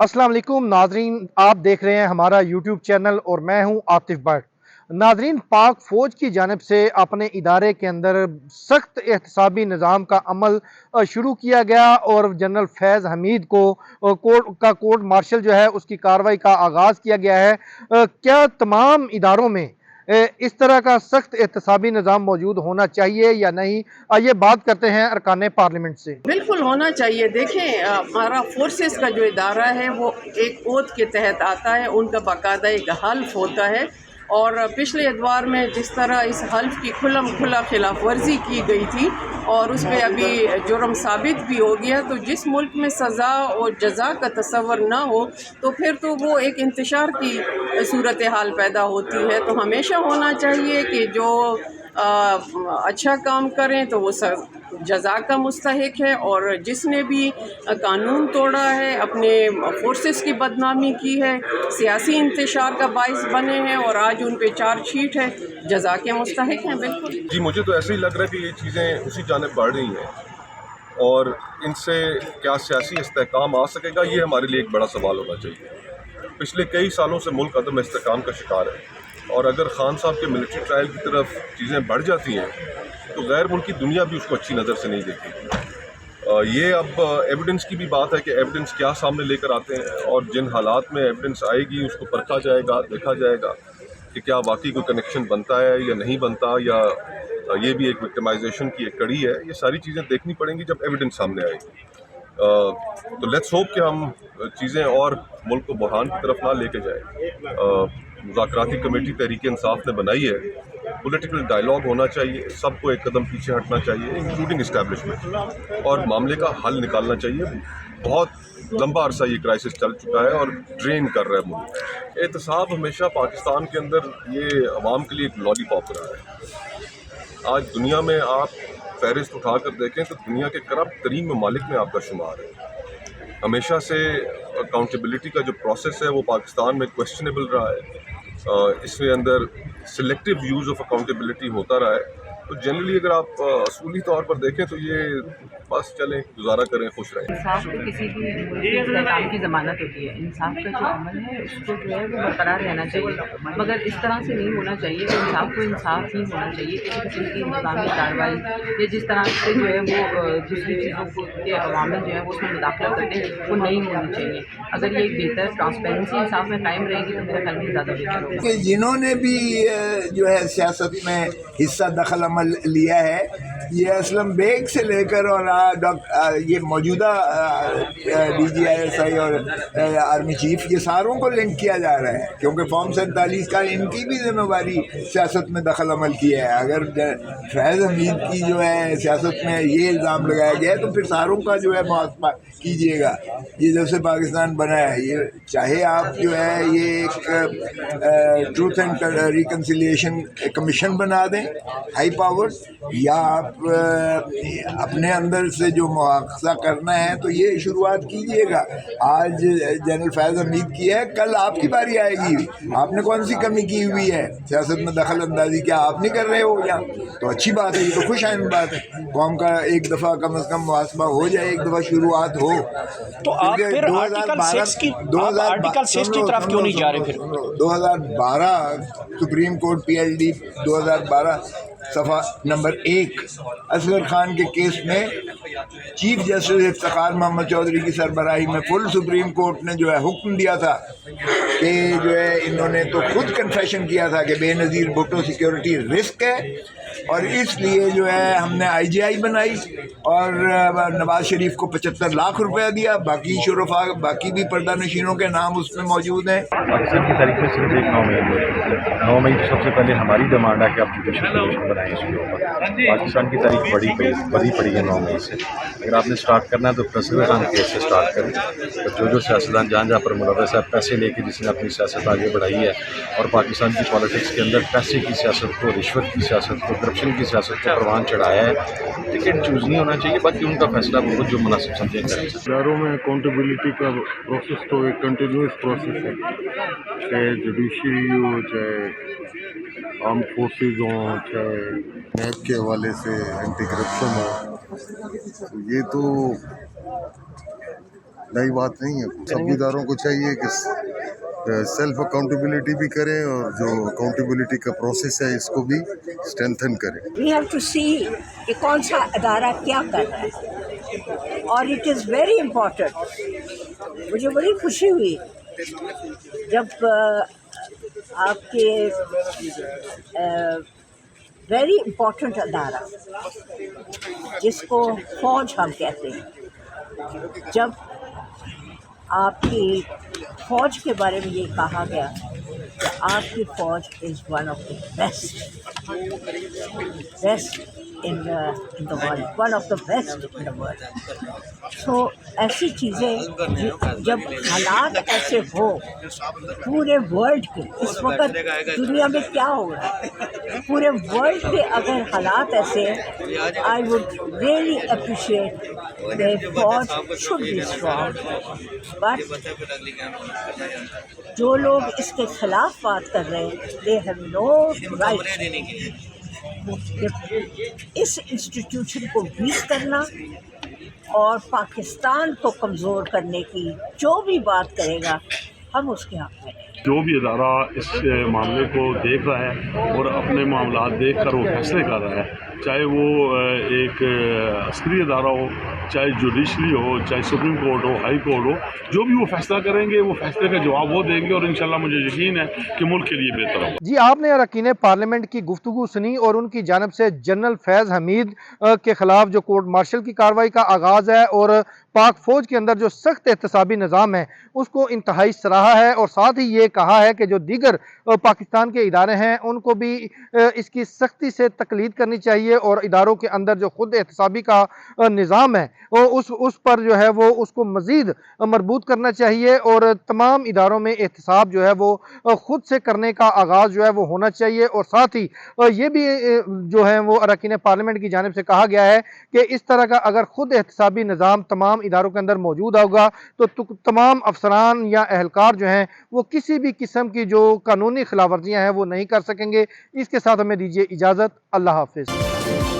अस्सलाम वालेकुम नाजरीन, आप देख रहे हैं हमारा यूट्यूब चैनल और मैं हूं आतिफ भट्ट। नाजरीन, पाक फ़ौज की जानिब से अपने इदारे के अंदर सख्त एहतसाबी निज़ाम का अमल शुरू किया गया और जनरल फैज़ हमीद को कोर्ट मार्शल जो है उसकी कार्रवाई का आगाज़ किया गया है। क्या तमाम इदारों में इस तरह का सख्त एहतसाबी निज़ाम मौजूद होना चाहिए या नहीं? आइए बात करते हैं अरकान पार्लियामेंट से। बिल्कुल होना चाहिए। देखें, हमारा फोर्सेस का जो इदारा है वो एक ओथ के तहत आता है, उनका बाकायदा एक हल्फ होता है। और पिछले एतवार में जिस तरह इस हल्फ की खुला खिलाफ वर्जी की गई थी और उस पर अभी जुर्म साबित भी हो गया, तो जिस मुल्क में सज़ा और जज़ा का तसव्वुर ना हो तो फिर तो वो एक इंतशार की सूरत हाल पैदा होती है। तो हमेशा होना चाहिए कि जो अच्छा काम करें तो वो जज़ा का मुस्तहिक है, और जिसने भी कानून तोड़ा है, अपने फोर्सेस की बदनामी की है, सियासी इंतशार का बाइस बने हैं और आज उन पे चार्जशीट है, जज़ा के मुस्तहिक हैं। बिल्कुल जी, मुझे तो ऐसे ही लग रहा है कि ये चीज़ें उसी जानिब बढ़ रही हैं और इनसे क्या सियासी इस्तेहकाम आ सकेगा, ये हमारे लिए एक बड़ा सवाल होना चाहिए। पिछले कई सालों से मुल्क अदम इस्तेहकाम का शिकार है और अगर खान साहब के मिलिट्री ट्रायल की तरफ चीज़ें बढ़ जाती हैं तो गैर मुल्की दुनिया भी उसको अच्छी नज़र से नहीं देखेगी। ये अब एविडेंस की भी बात है कि एविडेंस क्या सामने लेकर आते हैं और जिन हालात में एविडेंस आएगी उसको परखा जाएगा, देखा जाएगा कि क्या वाकई कोई कनेक्शन बनता है या नहीं बनता, या ये भी एक विक्टिमाइजेशन की एक कड़ी है। ये सारी चीज़ें देखनी पड़ेंगी जब एविडेंस सामने आएगी। तो लेट्स होप कि हम चीज़ें और मुल्क को बहरान की तरफ ना लेके जाए। मुज़ाकराती कमेटी तहरीक इंसाफ ने बनाई है, पॉलिटिकल डायलॉग होना चाहिए, सबको एक कदम पीछे हटना चाहिए इंक्लूडिंग इस्टेब्लिशमेंट, और मामले का हल निकालना चाहिए। बहुत लंबा अरसा ये क्राइसिस चल चुका है और ड्रेन कर रहा है मुल्क। एहतसाब हमेशा पाकिस्तान के अंदर ये अवाम के लिए एक लॉलीपॉप रहा है। आज दुनिया में आप फहरिस्त उठा कर देखें तो दुनिया के करप्ट तरीन ममालिक में आपका शुमार है। हमेशा से अकाउंटेबिलिटी का जो प्रोसेस है वो पाकिस्तान में क्वेश्चनेबल रहा है। इसके अंदर सिलेक्टिव यूज़ ऑफ अकाउंटेबिलिटी होता रहा है। तो जनरली अगर आप असूली तौर पर देखें तो ये बस चलें, गुजारा करें, खुश रहें। इंसाफ तो किसी भी मुल्क के इस्तेहकाम की ज़मानत होती है। इंसाफ का जो अमल है उसको जो है वो बरकरार रहना चाहिए, मगर इस तरह से नहीं होना चाहिए कि इंसाफ को इंसाफ ही होना चाहिए। किसी किस्म की इंतज़ामी कार्रवाई या जिस तरह से जो है वो दूसरी चीज़ों को के अवामिल जो है वो उसमें मुदाखला करते हैं, वो नहीं होनी चाहिए। अगर ये एक बेहतर ट्रांसपेरेंसी इंसाफ में कायम रहेगी तो मेरा ख्याल में ज़्यादा बेहतर होगा। कि जिन्होंने भी जो है सियासत में हिस्सा दखल अमल लिया है, ये असलम बेग से लेकर और ये मौजूदा DGISI और आर्मी चीफ, ये सारों को लिंक किया जा रहा है, क्योंकि फॉर्म 47 का इनकी भी जिम्मेवारी सियासत में दखल अमल किया है। अगर फैज़ हमीद की जो है सियासत में ये इल्ज़ाम लगाया गया है तो फिर सारों का जो है मुआफ़ा कीजिएगा। ये जब से पाकिस्तान बना है, ये चाहे आप जो है ये एक ट्रूथ एंड रिकन्सिलिएशन कमीशन बना दें हाई पावर, या आप अपने अंदर से जो मुआखजा करना है तो ये शुरुआत कीजिएगा। आज जनरल फैज़ हमीद की है, कल आपकी बारी आएगी। आपने कौन सी कमी की हुई है सियासत में दखल अंदाजी? क्या आप नहीं कर रहे हो या? तो अच्छी बात है, ये तो खुश आइंद बात है। कौम का एक दफ़ा कम अज़ कम मुहासबा हो जाए, एक दफ़ा शुरुआत हो। तो आप फिर आर्टिकल 6 की तरफ क्यों नहीं जा रहे? फिर 2012 सुप्रीम कोर्ट PLD 2012 सफ़ा नंबर 1 असगर खान के केस में चीफ जस्टिस इफ्तिखार मोहम्मद चौधरी की सरबराही में फुल सुप्रीम कोर्ट ने जो है हुक्म दिया था कि जो है इन्होंने तो खुद कन्फेशन किया था कि बेनज़ीर भुट्टो सिक्योरिटी रिस्क है, और इसलिए जो है हमने IGI बनाई और नवाज शरीफ को 75 लाख रुपया दिया। बाकी शुरफा, बाकी भी पर्दा नशीनों के नाम उसमें मौजूद हैं। पाकिस्तान की तारीख में सिर्फ एक 9 मई सबसे पहले हमारी डिमांड है कि आप जुडिशल कमीशन बनाएं इसके ऊपर। पाकिस्तान की तारीख बड़ी पड़ी है 9 मई से। अगर आपने स्टार्ट करना है तो असगर खान केस से स्टार्ट करें। तो जो सियासतदान जहाँ पर मुलव्वस है, पैसे लेके जिसने अपनी सियासत आगे बढ़ाई है और पाकिस्तान की पॉलिटिक्स के अंदर पैसे की सियासत को, रिश्वत की सियासत को, करप्शन की सियासत को परवान चढ़ाया है, टिकट चूज़ नहीं होना चाहिए। बाकी उनका फैसला वो जो मुनासिब समझे करें। इदारों में अकाउंटेबिलिटी का प्रोसेस तो एक कंटिन्यूस प्रोसेस है, चाहे जुडिशरी हो, चाहे आर्म फोर्सेज हो, चाहे नैब के हवाले से एंटी करप्शन हो। तो ये तो नई बात नहीं है। सब इदारों को चाहिए कि सेल्फ अकाउंटेबिलिटी भी करें और जो अकाउंटेबिलिटी का प्रोसेस है इसको भी स्ट्रेंथन करें। वी हैव टू सी कि कौन सा अदारा क्या कर रहा है, और इट इज़ वेरी इम्पोर्टेंट। मुझे बड़ी खुशी हुई जब आपके वेरी इम्पोर्टेंट अदारा जिसको फौज हम कहते हैं, जब आपकी फ़ौज के बारे में ये कहा गया कि आपकी फ़ौज is one of the best in the world, one of the best in the world. So ऐसी चीज़ें जब हालात ऐसे हो पूरे वर्ल्ड के, इस वक्त दुनिया में क्या हो रहा है, पूरे वर्ल्ड के अगर हालात ऐसे, I would really appreciate the फौज शुड बी स्ट्रॉन्ग। बट जो लोग इसके खिलाफ बात कर रहे हैं, दे हैव नो राइट इस इंस्टीट्यूशन को वीक करना और पाकिस्तान को कमज़ोर करने की जो भी बात करेगा हम उसके हक़ में। जो भी अदारा इस मामले को देख रहा है और अपने मामला देख कर वो फैसले कर रहा है, चाहे वो एक अस्करी अदारा हो, चाहे जुडिशरी हो, चाहे सुप्रीम कोर्ट हो, हाई कोर्ट हो, जो भी वो फैसला करेंगे वो फैसले का जवाब वो देंगे और इंशाल्लाह मुझे यकीन है कि मुल्क के लिए बेहतर होगा। जी, आपने अरकान पार्लियामेंट की गुफ्तगू सुनी और उनकी जानिब से जनरल फैज़ हमीद के खिलाफ जो कोर्ट मार्शल की कार्रवाई का आगाज़ है और पाक फ़ौज के अंदर जो सख्त एहतसाबी निज़ाम है उसको इंतहाई सराहा है, और साथ ही ये कहा है कि जो दीगर पाकिस्तान के इदारे हैं उनको भी इसकी सख्ती से तकलीद करनी चाहिए और इदारों के अंदर जो खुद एहतसाबी का निज़ाम है उस पर जो है वो उसको मज़ीद मरबूत करना चाहिए और तमाम इदारों में एहतसाब जो है वो खुद से करने का आगाज़ जो है वो होना चाहिए। और साथ ही ये भी जो है वो अरकान पार्लियामेंट की जानिब से कहा गया है कि इस तरह का अगर खुद एहतसाबी निज़ाम तमाम इदारों के अंदर मौजूद होगा तो तमाम अफसरान या अहलकार जो हैं वो किसी भी किस्म की जो कानूनी खिलाफवर्जियाँ हैं वो नहीं कर सकेंगे। इसके साथ हमें दीजिए इजाज़त। अल्लाह हाफिज़।